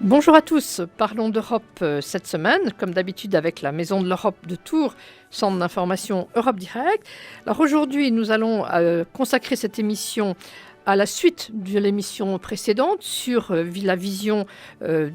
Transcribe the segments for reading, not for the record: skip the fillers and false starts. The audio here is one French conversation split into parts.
Bonjour à tous, parlons d'Europe cette semaine, comme d'habitude avec la Maison de l'Europe de Tours, centre d'information Europe Direct. Alors aujourd'hui, nous allons consacrer cette émission à la suite de l'émission précédente sur la vision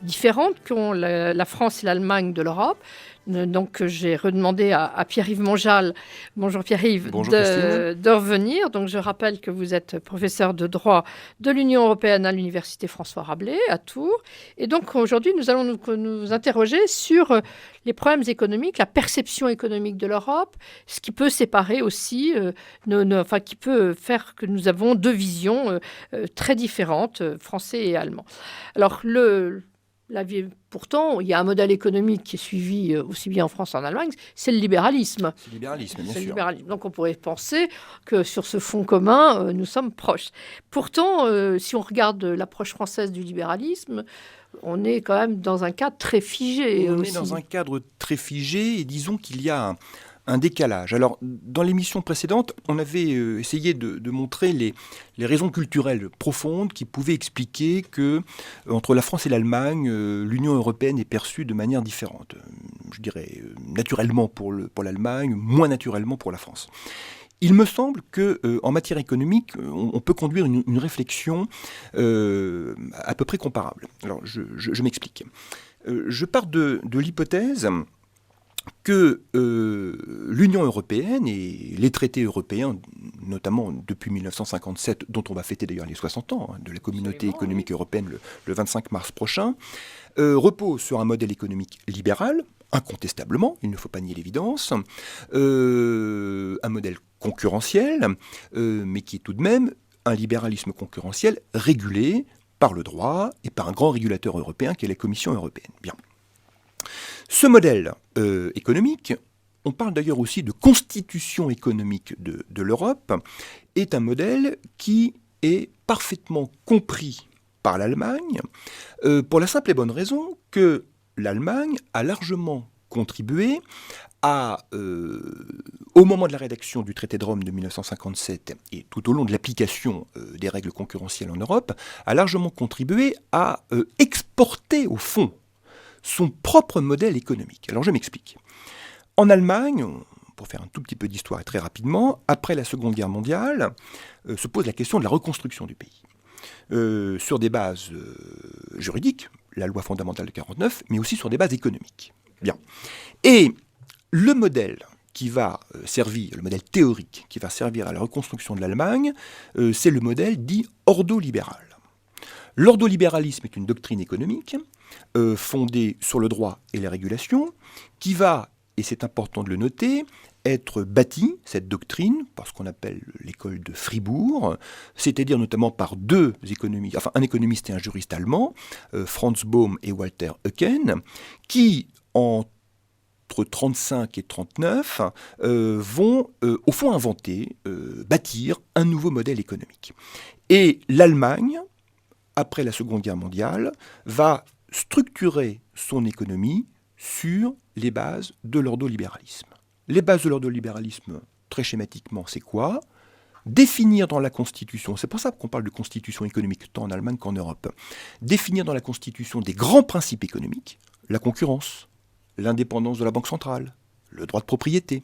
différente qu'ont la France et l'Allemagne de l'Europe. Donc j'ai redemandé à Pierre-Yves Monjal, bonjour Pierre-Yves, de revenir. Donc je rappelle que vous êtes professeur de droit de l'Union européenne à l'Université François Rabelais à Tours. Et donc aujourd'hui nous allons nous interroger sur les problèmes économiques, la perception économique de l'Europe, ce qui peut séparer aussi, qui peut faire que nous avons deux visions très différentes, français et allemand. Alors pourtant, il y a un modèle économique qui est suivi aussi bien en France qu'en Allemagne, c'est le libéralisme. C'est le libéralisme, bien sûr. Libéralisme. Donc on pourrait penser que sur ce fond commun, nous sommes proches. Pourtant, si on regarde l'approche française du libéralisme, on est quand même dans un cadre très figé. On est dans un cadre très figé et disons qu'il y a un décalage. Alors, dans l'émission précédente, on avait essayé de montrer les raisons culturelles profondes qui pouvaient expliquer que, entre la France et l'Allemagne, l'Union européenne est perçue de manière différente. Je dirais naturellement pour l'Allemagne, moins naturellement pour la France. Il me semble qu'en matière économique, on peut conduire une réflexion à peu près comparable. Alors, je m'explique. Je pars de l'hypothèse que l'Union européenne et les traités européens, notamment depuis 1957, dont on va fêter d'ailleurs les 60 ans de la communauté économique européenne le 25 mars prochain, reposent sur un modèle économique libéral, incontestablement, il ne faut pas nier l'évidence, un modèle concurrentiel, mais qui est tout de même un libéralisme concurrentiel régulé par le droit et par un grand régulateur européen qui est la Commission européenne. Bien. Ce modèle économique, on parle d'ailleurs aussi de constitution économique de l'Europe, est un modèle qui est parfaitement compris par l'Allemagne, pour la simple et bonne raison que l'Allemagne a largement contribué au moment de la rédaction du traité de Rome de 1957 et tout au long de l'application des règles concurrentielles en Europe, a largement contribué à exporter au fond son propre modèle économique. Alors je m'explique. En Allemagne, pour faire un tout petit peu d'histoire et très rapidement, après la Seconde Guerre mondiale, se pose la question de la reconstruction du pays. Sur des bases juridiques, la loi fondamentale de 1949, mais aussi sur des bases économiques. Bien. Et le modèle qui va servir, le modèle théorique qui va servir à la reconstruction de l'Allemagne, c'est le modèle dit ordolibéral. L'ordolibéralisme est une doctrine économique fondée sur le droit et la régulation qui va, et c'est important de le noter, être bâtie, cette doctrine, par ce qu'on appelle l'école de Fribourg, c'est-à-dire notamment par deux économistes, enfin un économiste et un juriste allemand, Franz Bohm et Walter Eucken, qui, entre 1935 et 1939, vont au fond inventer, bâtir un nouveau modèle économique. Et l'Allemagne, après la Seconde Guerre mondiale, va structurer son économie sur les bases de l'ordolibéralisme. Les bases de l'ordolibéralisme, très schématiquement, c'est quoi ? Définir dans la Constitution, c'est pour ça qu'on parle de constitution économique tant en Allemagne qu'en Europe, définir dans la Constitution des grands principes économiques, la concurrence, l'indépendance de la Banque centrale, le droit de propriété,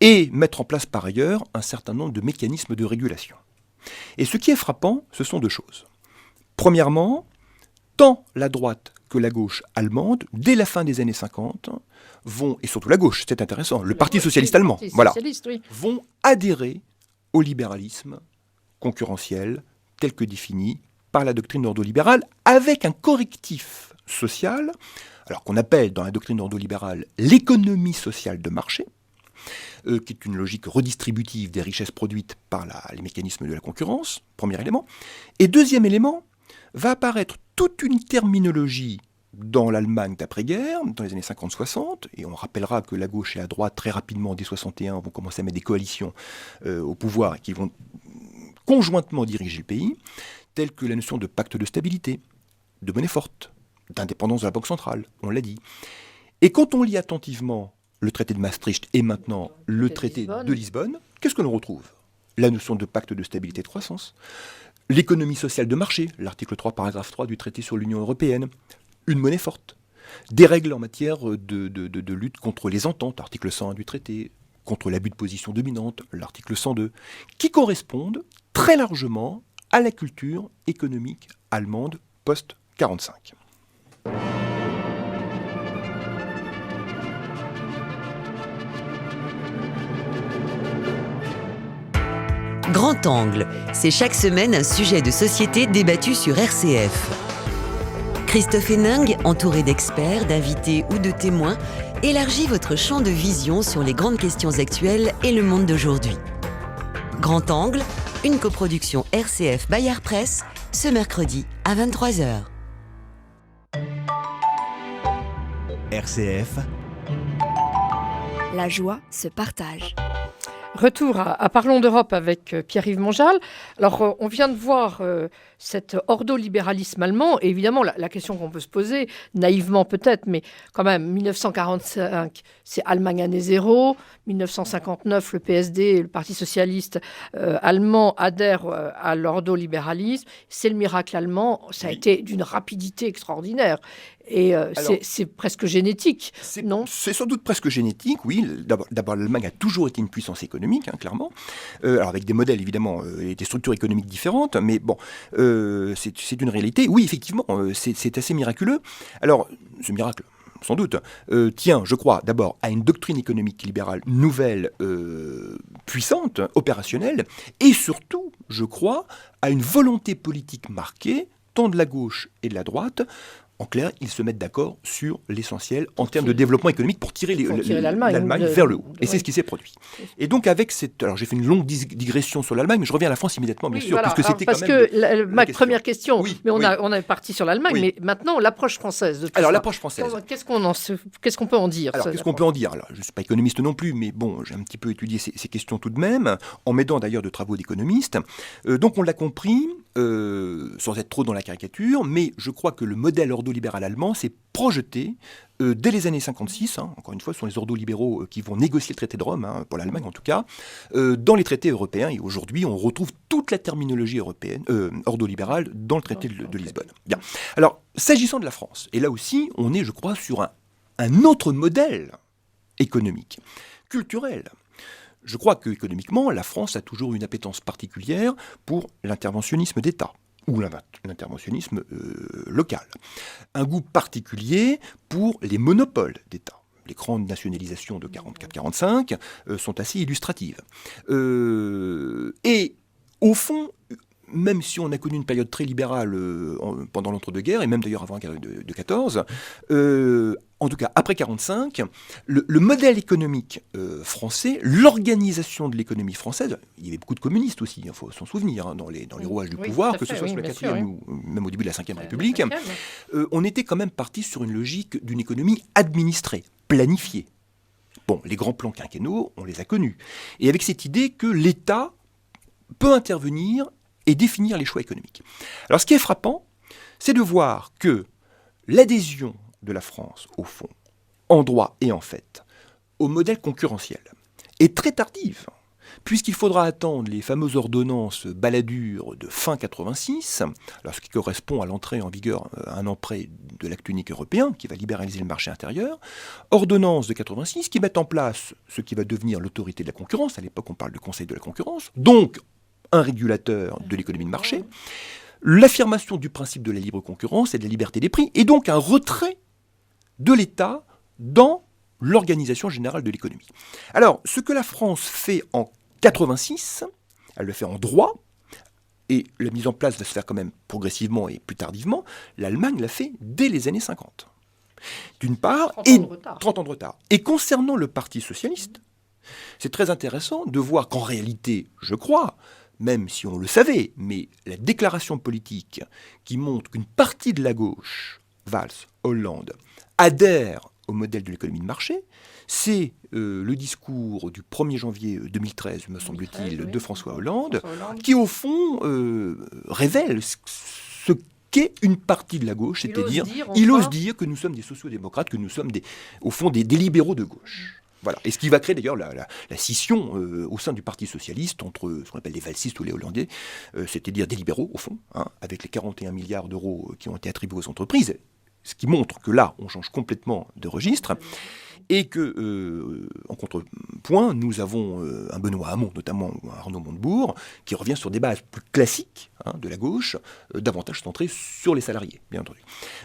et mettre en place par ailleurs un certain nombre de mécanismes de régulation. Et ce qui est frappant, ce sont deux choses. Premièrement, tant la droite que la gauche allemande, dès la fin des années 50, vont, et surtout la gauche, c'est intéressant, le Parti socialiste allemand, vont adhérer au libéralisme concurrentiel tel que défini par la doctrine ordolibérale, avec un correctif social, alors qu'on appelle dans la doctrine ordolibérale l'économie sociale de marché, qui est une logique redistributive des richesses produites par les mécanismes de la concurrence, premier élément. Et deuxième élément, va apparaître toute une terminologie dans l'Allemagne d'après-guerre, dans les années 50-60, et on rappellera que la gauche et la droite, très rapidement, dès 61, vont commencer à mettre des coalitions au pouvoir et qui vont conjointement diriger le pays, telles que la notion de pacte de stabilité, de monnaie forte, d'indépendance de la Banque centrale, on l'a dit. Et quand on lit attentivement le traité de Maastricht et maintenant le traité de Lisbonne, qu'est-ce que l'on retrouve ? La notion de pacte de stabilité et de croissance, l'économie sociale de marché, l'article 3, paragraphe 3 du traité sur l'Union européenne, une monnaie forte, des règles en matière de lutte contre les ententes, article 101 du traité, contre l'abus de position dominante, l'article 102, qui correspondent très largement à la culture économique allemande post-45. Grand Angle, c'est chaque semaine un sujet de société débattu sur RCF. Christophe Héningue, entouré d'experts, d'invités ou de témoins, élargit votre champ de vision sur les grandes questions actuelles et le monde d'aujourd'hui. Grand Angle, une coproduction RCF Bayard Presse, ce mercredi à 23h. RCF. La joie se partage. Retour à Parlons d'Europe avec Pierre-Yves Monjal. Alors, on vient de voir cet ordolibéralisme allemand. Et évidemment, la question qu'on peut se poser, naïvement peut-être, mais quand même, 1945, c'est Allemagne année zéro. 1959, le PSD, le Parti socialiste allemand, adhère à l'ordolibéralisme. C'est le miracle allemand. Ça a été d'une rapidité extraordinaire. Et c'est presque génétique, non ? C'est sans doute presque génétique, oui. D'abord, l'Allemagne a toujours été une puissance économique, clairement. Alors avec des modèles, évidemment, et des structures économiques différentes, mais bon, c'est une réalité. Oui, effectivement, c'est assez miraculeux. Alors, ce miracle, sans doute, tient, je crois, d'abord à une doctrine économique libérale nouvelle, puissante, opérationnelle, et surtout, je crois, à une volonté politique marquée, tant de la gauche et de la droite. En clair, ils se mettent d'accord sur l'essentiel en termes de développement économique pour tirer l'Allemagne vers le haut. Et c'est ce qui s'est produit. Et donc avec cette... Alors j'ai fait une longue digression sur l'Allemagne, mais je reviens à la France immédiatement, bien sûr, voilà. puisque c'était parce quand même... que ma première question, oui, mais on est parti sur l'Allemagne, mais maintenant l'approche française de tout Alors ça. l'approche française. Qu'est-ce qu'on peut en dire ? Alors qu'est-ce qu'on peut en dire ? Alors, je ne suis pas économiste non plus, mais bon, j'ai un petit peu étudié ces questions tout de même, en m'aidant d'ailleurs de travaux d'économistes. Donc on l'a compris, sans être trop dans la caricature, mais je crois que le modèle ordolibéral allemand s'est projeté dès les années 56, encore une fois, ce sont les ordolibéraux qui vont négocier le traité de Rome, pour l'Allemagne en tout cas, dans les traités européens. Et aujourd'hui, on retrouve toute la terminologie européenne, ordolibérale, dans le traité de Lisbonne. Bien. Alors, s'agissant de la France, et là aussi, on est, je crois, sur un autre modèle économique, culturel. Je crois qu'économiquement, la France a toujours une appétence particulière pour l'interventionnisme d'État ou l'interventionnisme local. Un goût particulier pour les monopoles d'État. Les grandes nationalisations de 44-45 sont assez illustratives. Et au fond, même si on a connu une période très libérale pendant l'entre-deux-guerres, et même d'ailleurs avant la guerre de 14, en tout cas après 45, le modèle économique français, l'organisation de l'économie française, il y avait beaucoup de communistes aussi, il faut s'en souvenir, dans les rouages du pouvoir, que ce soit sous la 4e ou même au début de la 5e République, on était quand même parti sur une logique d'une économie administrée, planifiée. Bon, les grands plans quinquennaux, on les a connus. Et avec cette idée que l'État peut intervenir et définir les choix économiques. Alors ce qui est frappant, c'est de voir que l'adhésion de la France, au fond, en droit et en fait, au modèle concurrentiel, est très tardive, puisqu'il faudra attendre les fameuses ordonnances Balladur de fin 86, alors ce qui correspond à l'entrée en vigueur un an près de l'acte unique européen, qui va libéraliser le marché intérieur, ordonnances de 86 qui mettent en place ce qui va devenir l'autorité de la concurrence, à l'époque on parle de conseil de la concurrence, donc un régulateur de l'économie de marché, l'affirmation du principe de la libre concurrence et de la liberté des prix, et donc un retrait de l'État dans l'organisation générale de l'économie. Alors, ce que la France fait en 86, elle le fait en droit, et la mise en place va se faire quand même progressivement et plus tardivement, l'Allemagne l'a fait dès les années 50. D'une part, 30 ans de retard. Et concernant le Parti socialiste, c'est très intéressant de voir qu'en réalité, je crois, même si on le savait, mais la déclaration politique qui montre qu'une partie de la gauche, Valls, Hollande, adhère au modèle de l'économie de marché, c'est le discours du 1er janvier 2013, me semble-t-il, de François Hollande, qui au fond révèle ce qu'est une partie de la gauche, c'est-à-dire il ose dire que nous sommes des sociodémocrates, que nous sommes au fond des libéraux de gauche. Voilà. Et ce qui va créer d'ailleurs la scission au sein du Parti socialiste entre ce qu'on appelle les valsistes ou les hollandais, c'est-à-dire des libéraux au fond, avec les 41 milliards d'euros qui ont été attribués aux entreprises, Ce qui montre que là, on change complètement de registre. Et que, en contrepoint, nous avons un Benoît Hamon, notamment ou un Arnaud Montebourg, qui revient sur des bases plus classiques de la gauche, davantage centrées sur les salariés, bien entendu.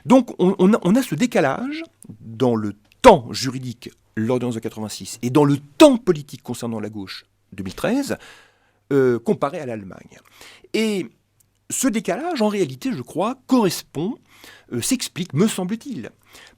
Donc on a ce décalage dans le temps juridique, l'ordonnance de 86, et dans le temps politique concernant la gauche, 2013, comparé à l'Allemagne. Et ce décalage, en réalité, je crois, correspond, s'explique, me semble-t-il,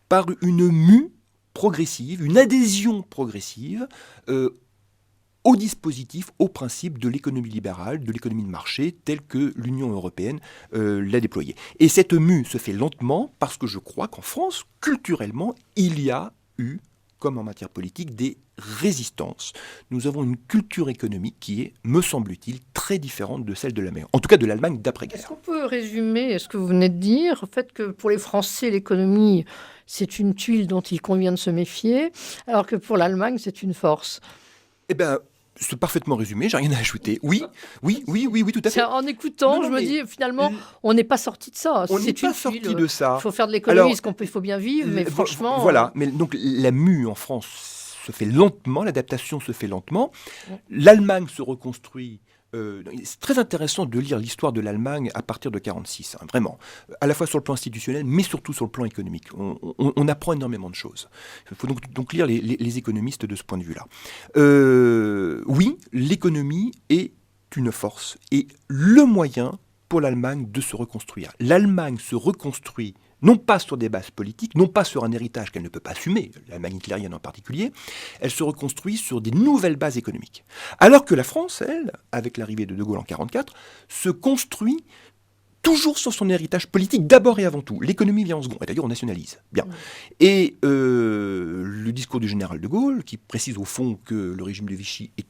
par une mue progressive, une adhésion progressive au dispositif, au principe de l'économie libérale, de l'économie de marché, telle que l'Union européenne l'a déployée. Et cette mue se fait lentement parce que je crois qu'en France, culturellement, il y a eu, comme en matière politique, des résistances. Nous avons une culture économique qui est, me semble-t-il, très différente de celle de l'Allemagne. En tout cas de l'Allemagne d'après-guerre. Est-ce qu'on peut résumer ce que vous venez de dire, au fait que pour les Français, l'économie, c'est une tuile dont il convient de se méfier, alors que pour l'Allemagne, c'est une force? Eh bien, c'est parfaitement résumé, j'ai rien à ajouter. Oui, tout à fait. En écoutant, je me dis, finalement, on n'est pas sorti de ça. On n'est pas sorti de ça. Il faut faire de l'économie, il faut bien vivre, mais franchement... Voilà, mais donc la mue en France se fait lentement, l'adaptation se fait lentement. L'Allemagne se reconstruit. C'est très intéressant de lire l'histoire de l'Allemagne à partir de 1946, vraiment, à la fois sur le plan institutionnel, mais surtout sur le plan économique. On apprend énormément de choses. Il faut donc lire les économistes de ce point de vue-là. Oui, l'économie est une force et le moyen pour l'Allemagne de se reconstruire. L'Allemagne se reconstruit non pas sur des bases politiques, non pas sur un héritage qu'elle ne peut pas assumer, l'Allemagne hitlérienne en particulier, elle se reconstruit sur des nouvelles bases économiques. Alors que la France, elle, avec l'arrivée de De Gaulle en 1944, se construit toujours sur son héritage politique, d'abord et avant tout. L'économie vient en second, et d'ailleurs on nationalise. Bien. Et le discours du général de Gaulle, qui précise au fond que le régime de Vichy est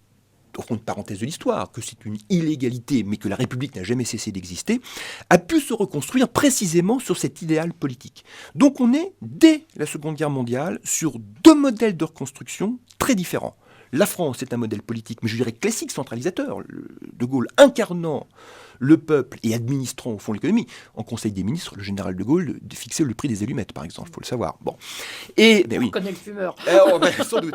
au fond, une parenthèse de l'histoire, que c'est une illégalité, mais que la République n'a jamais cessé d'exister, a pu se reconstruire précisément sur cet idéal politique. Donc on est, dès la Seconde Guerre mondiale, sur deux modèles de reconstruction très différents. La France est un modèle politique, mais je dirais classique, centralisateur. De Gaulle incarnant le peuple et administrant au fond l'économie. En Conseil des ministres, le général de Gaulle fixait le prix des allumettes, par exemple, il faut le savoir. Bon. On connaît le fumeur. Sans doute.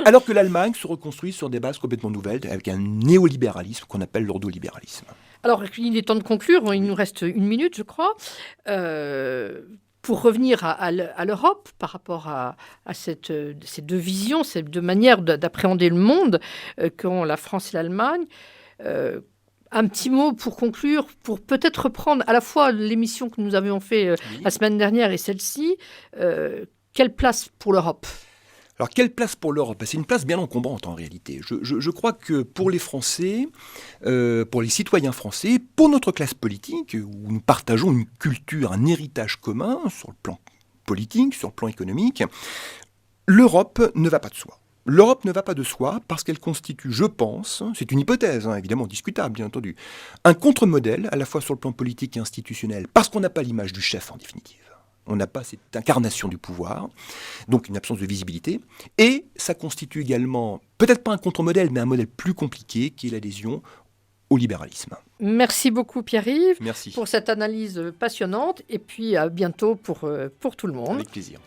Alors que l'Allemagne se reconstruit sur des bases complètement nouvelles, avec un néolibéralisme qu'on appelle l'ordolibéralisme. Alors, il est temps de conclure, il nous reste 1 minute, je crois. Pour revenir à l'Europe, par rapport à ces deux visions, ces deux manières d'appréhender le monde qu'ont la France et l'Allemagne, un petit mot pour conclure, pour peut-être reprendre à la fois l'émission que nous avions fait la semaine dernière et celle-ci. Quelle place pour l'Europe ? Alors, quelle place pour l'Europe ? C'est une place bien encombrante en réalité. Je crois que pour les Français, pour les citoyens français, pour notre classe politique, où nous partageons une culture, un héritage commun sur le plan politique, sur le plan économique, l'Europe ne va pas de soi. L'Europe ne va pas de soi parce qu'elle constitue, je pense, c'est une hypothèse, évidemment discutable, bien entendu, un contre-modèle à la fois sur le plan politique et institutionnel, parce qu'on n'a pas l'image du chef en définitive. On n'a pas cette incarnation du pouvoir, donc une absence de visibilité. Et ça constitue également, peut-être pas un contre-modèle, mais un modèle plus compliqué, qui est l'adhésion au libéralisme. Merci beaucoup Pierre-Yves Merci. Pour cette analyse passionnante. Et puis à bientôt pour tout le monde. Avec plaisir.